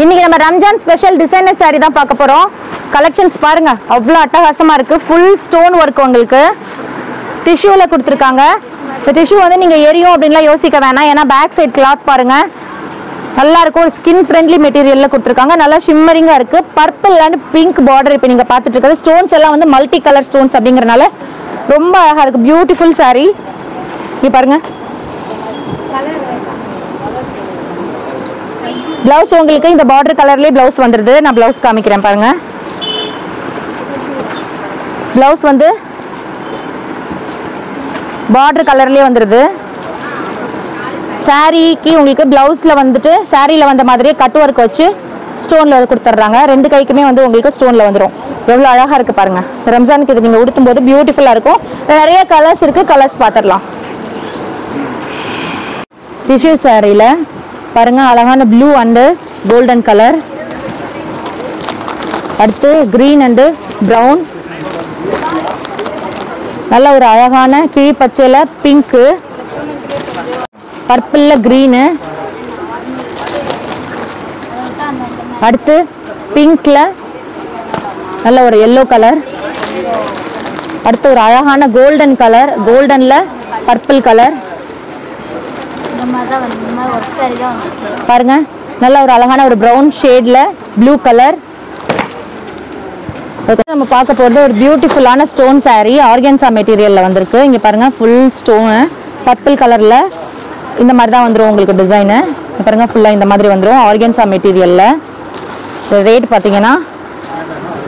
இன்னைக்கு நம்ம Ramzan special designer saree தான் பார்க்க போறோம். கலெக்ஷன்ஸ் பாருங்க, அவ்வளோ அட்டகாசமா இருக்கு. ஃபுல் ஸ்டோன் ஒர்க் உங்களுக்கு டிஷ்யூல கொடுத்துருக்காங்க. இந்த டிஷ்யூ வந்து நீங்க எரியும் அப்படின்லாம் யோசிக்க வேணாம். ஏன்னா பேக் சைட் கிளாத் பாருங்க நல்லா இருக்கும். ஸ்கின் ஃப்ரெண்ட்லி மெட்டீரியல்ல கொடுத்துருக்காங்க. நல்லா ஷிம்மரிங்கா இருக்கு. பர்பிள் அண்ட் பிங்க் பார்டர் இப்போ நீங்க பார்த்துட்டு இருக்கிறது. ஸ்டோன்ஸ் எல்லாம் வந்து மல்டி கலர் ஸ்டோன்ஸ் அப்படிங்கறனால ரொம்ப அழகா இருக்கு. Beautiful saree. இங்க பாருங்க, பிளவுஸ் உங்களுக்கு இந்த பார்டர் கலர்லயே பிளவுஸ் வந்துருது. நான் பிளவுஸ் காமிக்கிறேன் பாருங்க. பிளவுஸ் வந்து பார்டர் கலர்லயே வந்துருது. சாரிக்கு உங்களுக்கு பிளவுஸ்ல வந்துட்டு சாரியில வந்த மாதிரியே கட் ஒர்க் வச்சு ஸ்டோன்ல கொடுத்துட்றாங்க. ரெண்டு கைக்குமே வந்து உங்களுக்கு ஸ்டோன்ல வந்துடும். எவ்வளவு அழகா இருக்கு பாருங்க. ரம்ஜானுக்கு இது நீங்க உடுத்தும் போது பியூட்டிஃபுல்லா இருக்கும். நிறைய கலர்ஸ் இருக்கு, கலர்ஸ் பார்த்துடலாம். டிஷ்யூ சாரியில பாருங்க அழகான ப்ளூ அண்ட் கோல்டன் கலர், அடுத்து கிரீன் அண்ட் பிரவுன், நல்ல ஒரு அழகான கிழி பச்சையில பிங்க், பர்பிள்ல கிரீனு, அடுத்து பிங்க்ல நல்ல ஒரு எல்லோ கலர், அடுத்து ஒரு அழகான கோல்டன் கலர், கோல்டன்ல பர்பிள் கலர் பாருங்க. நல்ல ஒரு அழகான ஒரு பிரவுன் ஷேட்ல ப்ளூ கலர். நம்ம பார்க்க போறது ஒரு பியூட்டிஃபுல்லான ஸ்டோன் saree. ஆர்கன்சா மெட்டீரியல்ல வந்திருக்கு. இங்க பாருங்க ஃபுல் ஸ்டோன் பர்பிள் கலர்ல இந்த மாதிரி தான் வந்துடும் உங்களுக்கு டிசைனு. பாருங்க ஃபுல்லா இந்த மாதிரி வந்துடும் ஆர்கன்சா மெட்டீரியல்ல. ரேட் பார்த்தீங்கன்னா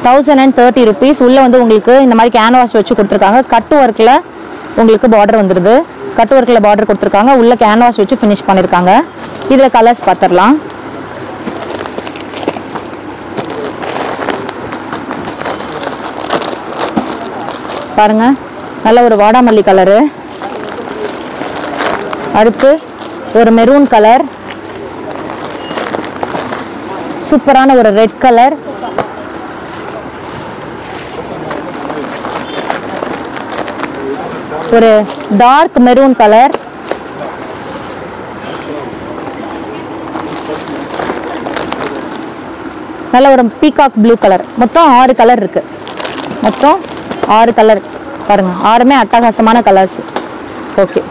1030 rupees. உள்ள வந்து உங்களுக்கு இந்த மாதிரி கேன்வாஸ் வச்சு கொடுத்துருக்காங்க. கட் ஒர்க்ல உங்களுக்கு பார்டர் வந்துருது. கட் ஒர்க்ல பார்டர் கொடுத்துருக்காங்க. உள்ள கேன்வாஸ் வச்சு ஃபினிஷ் பண்ணிருக்காங்க. இதுல கலர்ஸ் பார்த்துடலாம். பாருங்க நல்ல ஒரு வாடாமல்லி கலரு, அடுத்து ஒரு மெரூன் கலர், சூப்பரான ஒரு ரெட் கலர், ஒரு டார்க் மெரூன் கலர், நல்ல ஒரு பீகாக் ப்ளூ கலர். மொத்தம் 6 கலர் இருக்கு. மொத்தம் 6 கலர் பாருங்க. 6மே அட்டகாசமான கலர்ஸ். ஓகே,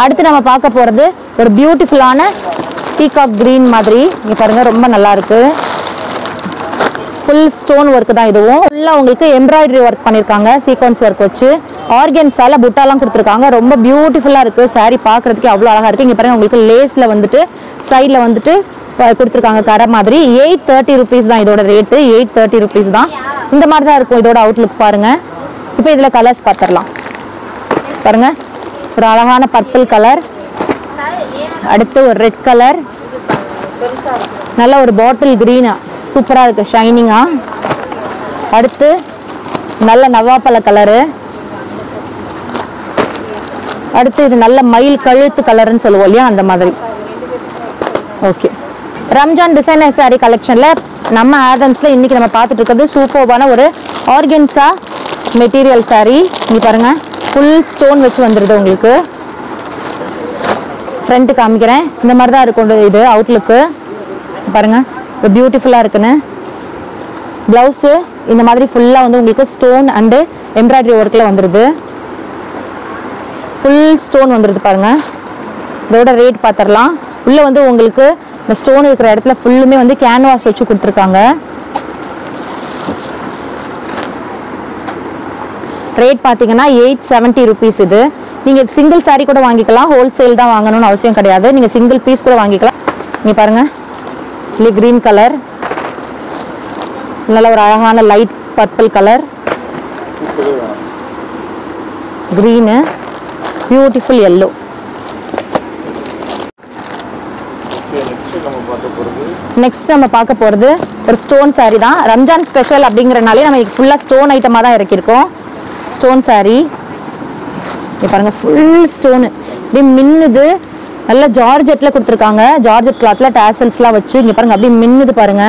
அடுத்து நம்ம பார்க்க போறது ஒரு பியூட்டிஃபுல்லான பீகாக் கிரீன் மாதிரி. இங்க பாருங்க ரொம்ப நல்லா இருக்கு. ஃபுல் ஸ்டோன் ஒர்க் தான். இதுவும் ஃபுல்லா உங்களுக்கு எம்ப்ராய்டரி ஒர்க் பண்ணிருக்காங்க. சீக்வன்ஸ் ஒர்க் வச்சு ஆர்கன்ஸால புட்டாலாம் கொடுத்துருக்காங்க. ரொம்ப பியூட்டிஃபுல்லா இருக்கு. saree பார்க்கறதுக்கு அவ்வளோ அழகா இருக்கு. இங்க பாருங்க உங்களுக்கு லேஸ்ல வந்துட்டு சைட்ல வந்துட்டு கொடுத்துருக்காங்க கரை மாதிரி. 830 rupees தான் இதோட ரேட்டு. 830 rupees தான். இந்த மாதிரி தான் இருக்கும் இதோட அவுட்லுக் பாருங்க. இப்போ இதுல கலர்ஸ் பார்த்துடலாம். பாருங்க ஒரு அழகான பர்பிள் கலர், அடுத்து ஒரு ரெட் கலர், நல்ல ஒரு பாட்டில் கிரீனா சூப்பரா இருக்கு ஷைனிங்கா, அடுத்து நல்ல நவாப்பழ கலரு, அடுத்து இது நல்ல மயில் கழுத்து கலர்னு சொல்லுவோம் இல்லையா அந்த மாதிரி. ஓகே, ரம்ஜான் டிசைனர் saree கலெக்ஷன்ல நம்ம ஆதம்ஸ்ல இன்னைக்கு நம்ம பார்த்துட்டு இருக்கிறது சூப்பர்பான ஒரு ஆர்கன்சா மெட்டீரியல் saree. இங்க பாருங்க ஃபுல் ஸ்டோன் வச்சு வந்துருது உங்களுக்கு. ஃப்ரண்ட் காமிக்கிறேன். இந்த மாதிரி தான் இருக்கும் இது அவுட்லுக்கு. பாருங்க பியூட்டிஃபுல்லா இருக்குன்னு. பிளவுஸ் இந்த மாதிரி ஃபுல்லா வந்து உங்களுக்கு ஸ்டோன் அண்ட் எம்ப்ராய்டரி ஒர்க்ல வந்துருது. ஃபுல் ஸ்டோன் வந்துருது பாருங்க. இதோட ரேட் பார்த்துடலாம். உள்ள வந்து உங்களுக்கு இந்த ஸ்டோன் இருக்கிற இடத்துல ஃபுல்லுமே வந்து கேன்வாஸ் வச்சு கொடுத்துருக்காங்க. ரேட் பார்த்தீங்கன்னா 870 rupees. இது நீங்க சிங்கிள் saree கூட வாங்கிக்கலாம். ஹோல்சேல் தான் வாங்கணும்னு அவசியம் கிடையாது. நீங்க சிங்கிள் பீஸ் கூட வாங்கிக்கலாம். இங்க பாருங்க இது கிரீன் கலர், நல்ல ஒரு அழகான light purple colour, green, beautiful yellow. Next நம்ம பார்க்க போறது ஒரு ஸ்டோன் saree தான். ரம்ஜான் ஸ்பெஷல் அப்படிங்கறனாலே நம்ம ஃபுல்லா ஸ்டோன் ஐட்டமா தான் இறக்கியிருக்கோம். ஸ்டோன் saree இங்க பாருங்க ஃபுல் ஸ்டோன் அப்படியே மின்னுது. நல்ல ஜார்ஜெட்ல கொடுத்துருக்காங்க. ஜார்ஜெட் கிளாத்ல டாசல்ஸ்லாம் வச்சு இங்க பாருங்க அப்படியே மின்னுது பாருங்க.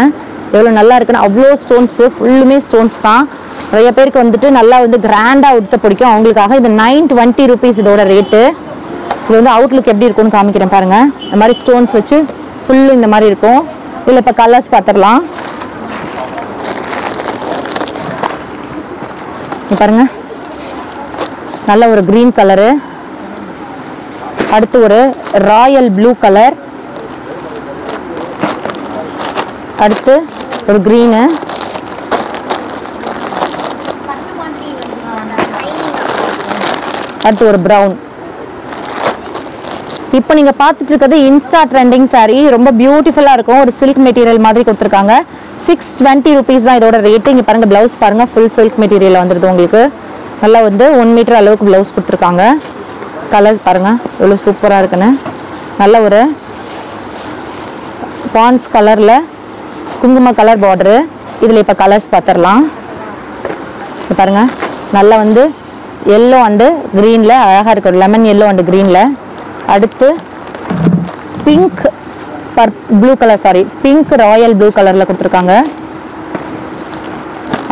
எவ்வளவு நல்லா இருக்குன்னு. அவ்வளோ ஸ்டோன்ஸ், ஃபுல்லுமே ஸ்டோன்ஸ் தான். நிறைய பேருக்கு வந்துட்டு நல்லா வந்து கிராண்டா உடுத்த பிடிக்கும். அவங்களுக்காக இது 920 rupees இதோட ரேட்டு. இது வந்து அவுட்லுக் எப்படி இருக்கும்னு காமிக்கிறேன் பாருங்க. இந்த மாதிரி ஸ்டோன்ஸ் வச்சு ஃபுல்லு இந்த மாதிரி இருக்கும். இதில் இப்போ கலர்ஸ் பார்த்துடலாம். பாருங்க, நல்ல ஒரு கிரீன் கலரு, அடுத்து ஒரு ராயல் ப்ளூ கலர், அடுத்து ஒரு கிரீனு, அடுத்து ஒரு ப்ரௌன். இப்போ நீங்க பார்த்துட்டு இருக்கிறது இன்ஸ்டா ட்ரெண்டிங் சாரீ. ரொம்ப பியூட்டிஃபுல்லா இருக்கும். ஒரு சில்க் மெட்டீரியல் மாதிரி கொடுத்துருக்காங்க. 620 rupees தான் இதோட ரேட்டு. இங்க பாருங்க, பிளவுஸ் பாருங்க, ஃபுல் சில்க் மெட்டீரியல் வந்துடுது உங்களுக்கு. நல்லா வந்து 1 மீட்டர் அளவுக்கு பிளவுஸ் கொடுத்துருக்காங்க. கலர்ஸ் பாருங்க எவ்வளோ சூப்பராக இருக்குன்னு. நல்ல ஒரு பான்ஸ் கலர்ல குங்கும கலர் பார்டரு. இதில் இப்போ கலர்ஸ் பார்த்துடலாம். பாருங்க, நல்லா வந்து எல்லோ அண்டு க்ரீனில் அழகாக இருக்குது. லெமன் எல்லோ அண்டு க்ரீனில். அடுத்து pink blue colour, sorry pink Royal blue கலரில் கொடுத்துருக்காங்க.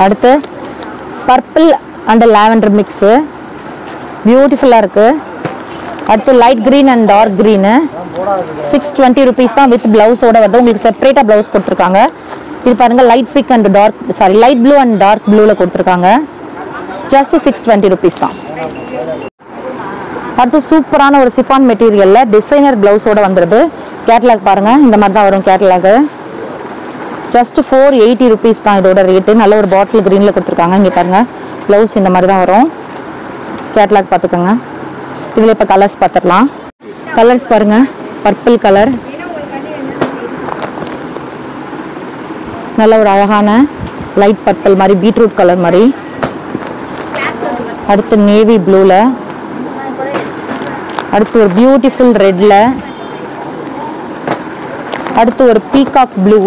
அடுத்து பர்பிள் அண்ட் லாவெண்டர் மிக்ஸு, பியூட்டிஃபுல்லாக இருக்குது. அடுத்து light green and dark green. 620 rupees தான் வித் ப்ளவுஸோட வருது. உங்களுக்கு செப்பரேட்டாக ப்ளவுஸ் கொடுத்துருக்காங்க. இது பாருங்கள், light pink and dark, sorry light blue and dark ப்ளூவில் கொடுத்துருக்காங்க. ஜஸ்ட் 620 rupees தான். அடுத்து சூப்பரான ஒரு சிஃபான் மெட்டீரியல்ல டிசைனர் பிளவுஸோட வந்துடுது. கேட்டலாக் பாருங்க, இந்த மாதிரி தான் வரும் கேட்டலாக். ஜஸ்ட் 480 rupees தான் இதோட ரேட்டு. நல்ல ஒரு பாட்டில் கிரீன்ல கொடுத்துருக்காங்க. இங்கே பாருங்க, பிளவுஸ் இந்த மாதிரி தான் வரும். கேட்டலாக் பார்த்துக்கோங்க. இதில் இப்போ கலர்ஸ் பார்த்துடலாம். கலர்ஸ் பாருங்க, பர்பிள் கலர், நல்ல ஒரு அழகான லைட் பர்பிள் மாதிரி, பீட்ரூட் கலர் மாதிரி. அடுத்து நேவி ப்ளூவில், அடுத்து ஒரு பியூட்டிஃபுல் ரெட்ல, அடுத்து ஒரு peacock blue.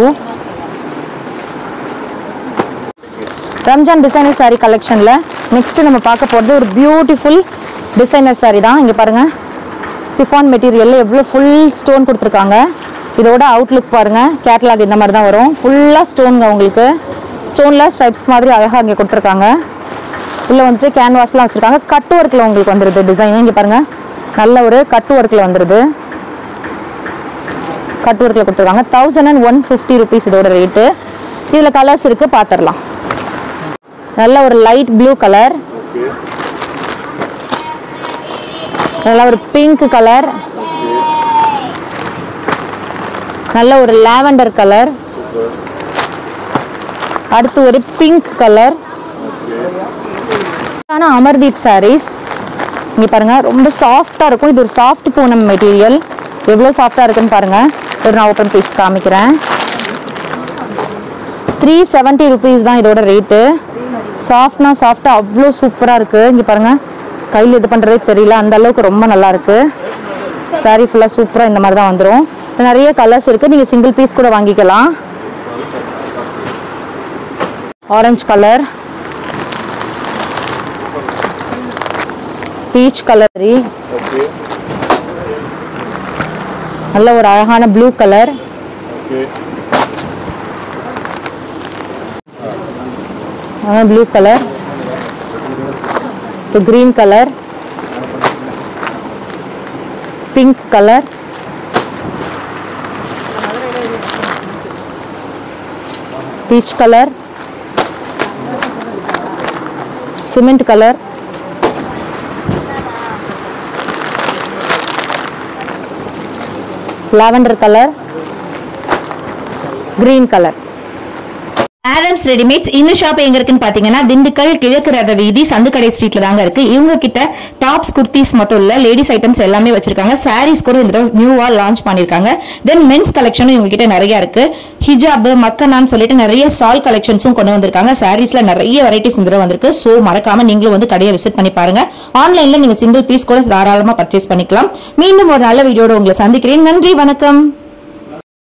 Ramzan designer sari கலெக்ஷன்ல நெக்ஸ்ட் நம்ம பார்க்க போகிறது ஒரு பியூட்டிஃபுல் டிசைனர் சாரீ தான். இங்கே பாருங்க, சிஃபான் மெட்டீரியல்ல எவ்வளோ ஃபுல் ஸ்டோன் கொடுத்துருக்காங்க. இதோட அவுட்லுக் பாருங்க, கேட்டலாக் இந்த மாதிரி தான் வரும். ஃபுல்லாக ஸ்டோனுங்க, உங்களுக்கு ஸ்டோனில் ஸ்ட்ரைப்ஸ் மாதிரி அழகாக இங்கே கொடுத்துருக்காங்க. உள்ள வந்துட்டு கேன்வாஸ்லாம் வச்சுருக்காங்க. கட் ஒர்க்கில் உங்களுக்கு வந்துடுது டிசைன். இங்கே பாருங்க, நல்ல ஒரு கட் ஒர்க்கில் வந்துடுது. கட் ஒர்க்கில் கொடுத்துருக்காங்க. 1150 rupees இதோட ரேட்டு. இதில் கலர்ஸ் இருக்குது, பார்த்துடலாம். நல்ல ஒரு லைட் ப்ளூ கலர், நல்ல ஒரு பிங்க் கலர், நல்ல ஒரு லாவெண்டர் கலர், அடுத்து ஒரு பிங்க் கலர். அமர்தீப் சாரீஸ் இங்கே பாருங்க, ரொம்ப சாஃப்டாக இருக்கும். இது ஒரு சாஃப்ட் பூனம் மெட்டீரியல். எவ்வளோ சாஃப்டாக இருக்குன்னு பாருங்க. ஒரு நான் ஓப்பன் பீஸ் காமிக்கிறேன். 370 rupees தான் இதோட ரேட்டு. சாஃப்ட்னா சாஃப்டாக அவ்வளோ சூப்பராக இருக்குது. இங்கே பாருங்க, கையில் இது பண்ணுறதே தெரியல, அந்த அளவுக்கு ரொம்ப நல்லா இருக்கு. சாரீ ஃபுல்லாக சூப்பராக இந்த மாதிரி தான் வந்துடும். நிறைய கலர்ஸ் இருக்குது, நீங்கள் சிங்கிள் பீஸ் கூட வாங்கிக்கலாம். ஆரஞ்சு கலர், பீச் கலர், நல்ல ஒரு அழகான blue colour, blue colour, green colour, pink colour, peach colour, cement colour, lavender colour, green colour. Adams readymades இந்த ஷாப் எங்க இருக்குன்னு பாத்தீங்கன்னா திண்டுக்கல் கிழக்கு ரத வீதி சந்துக்கடை ஸ்ட்ரீட்ல தாங்க இருக்கு. இவங்க கிட்ட டாப்ஸ் குர்த்திஸ் மட்டும் இல்ல, லேடிஸ் ஐட்டம்ஸ் எல்லாமே வச்சிருக்காங்க. சாரீஸ் கூட இந்த நியூவா லான்ச் பண்ணிருக்காங்க. தென் மென்ஸ் கலெக்ஷனும் இவங்க கிட்ட நிறைய இருக்கு. ஹிஜாப், மக்கனான்னு சொல்லிட்டு நிறைய சால் கலெக்ஷன்ஸும் கொண்டு வந்திருக்காங்க. சாரீஸ்ல நிறைய வெரைட்டிஸ் இந்த வந்திருக்கு. சோ மறக்காம நீங்களும் வந்து கடையை விசிட் பண்ணி பாருங்க. ஆன்லைன்ல நீங்க சிங்கிள் பீஸ் கூட தாராளமா பர்ச்சேஸ் பண்ணிக்கலாம். மீண்டும் ஒரு நல்ல வீடியோட உங்களை சந்திக்கிறேன். நன்றி, வணக்கம்.